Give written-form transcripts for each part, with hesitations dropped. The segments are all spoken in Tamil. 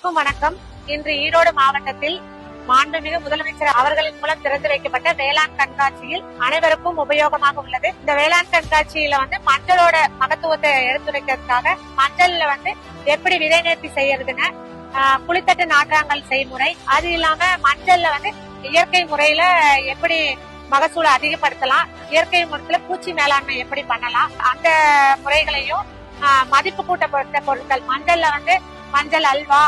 அனைவருக்கும் வணக்கம். இன்று ஈரோடு மாவட்டத்தில் மாண்புமிகு முதலமைச்சர் அவர்களின் மூலம் திறந்து வைக்கப்பட்ட வேளாண் கண்காட்சியில் அனைவருக்கும் உபயோகமாக உள்ளது. இந்த வேளாண் கண்காட்சியில மஞ்சளோட மகத்துவத்தை எடுத்துரைக்கிறதுக்காக மஞ்சள்ல எப்படி விதை நேர்த்தி செய்யறதுன்னு, குளித்தட்டு நாற்றாங்கல் செய்முறை, அது இல்லாம மஞ்சள்ல இயற்கை முறையில எப்படி மகசூலை அதிகப்படுத்தலாம், இயற்கை முறையில பூச்சி மேலாண்மை எப்படி பண்ணலாம், அந்த முறைகளையும் மதிப்பு கூட்டப்பட்ட பொருட்கள் மஞ்சள்ல மஞ்சள் அல்வா,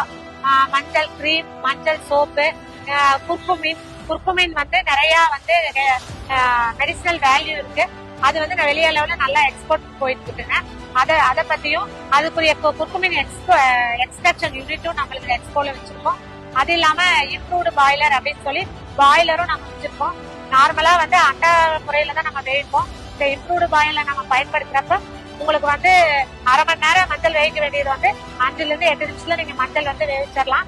மஞ்சள் கிரீம், மஞ்சள் சோப்பு, குர்குமின் நிறைய மெடிசினல் வேல்யூ இருக்கு. அது நான் வெளி அளவுல நல்லா எக்ஸ்போர்ட் போயிட்டு இருக்குங்க. அத பத்தியும் அதுக்குரிய குர்குமின் எக்ஸ்ட்ராக்ஷன் யூனிட்டும் நம்மளுக்கு எக்ஸ்போர்ட்ல வச்சிருக்கோம். அது இல்லாம இம்ப்ரூவ்டு பாய்லர் அப்படின்னு சொல்லி பாய்லரும் நம்ம வச்சிருக்கோம். நார்மலா அண்டா முறையில தான் நம்ம வேவிப்போம். இந்த இம்ப்ரூவ்டு பாய்லர் நம்ம பயன்படுத்துறப்ப உங்களுக்கு அரை மணி நேரம் மஞ்சள் வேக வேண்டியது 5 to 8 நிமிஷத்துல நீங்க மஞ்சள் வேவிச்சிடலாம்.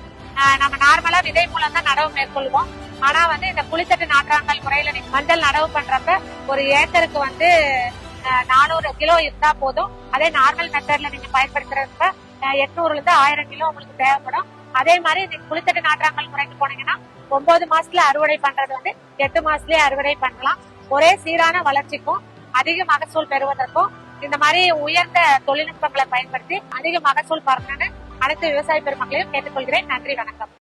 நம்ம நார்மலா விதை மூலம் தான் நடவு மேற்கொள்வோம். ஆனா இந்த குளித்தட்டு நாற்றாங்கல் முறையில நீங்க மஞ்சள் நடவு பண்றப்ப ஒரு ஏக்கருக்கு 400 கிலோ இருந்தா போதும். அதே நார்மல் மெத்தட்ல நீங்க பயன்படுத்துறப்ப 800 to 1000 கிலோ உங்களுக்கு தேவைப்படும். அதே மாதிரி நீங்க குளித்தட்டு நாற்றாங்கல் முறைக்கு போனீங்கன்னா 9 மாசத்துல அறுவடை பண்றது 8 மாசத்துலயே அறுவடை பண்ணலாம். ஒரே சீரான வளர்ச்சிக்கும் அதிக மகசூல் பெறுவதற்கும் இந்த மாதிரி உயர்ந்த தொழில்நுட்பங்களை பயன்படுத்தி அதிக மகசூல் பரணும்னு அனைத்து விவசாய பெருமக்களையும் கேட்டுக்கொள்கிறேன். நன்றி, வணக்கம்.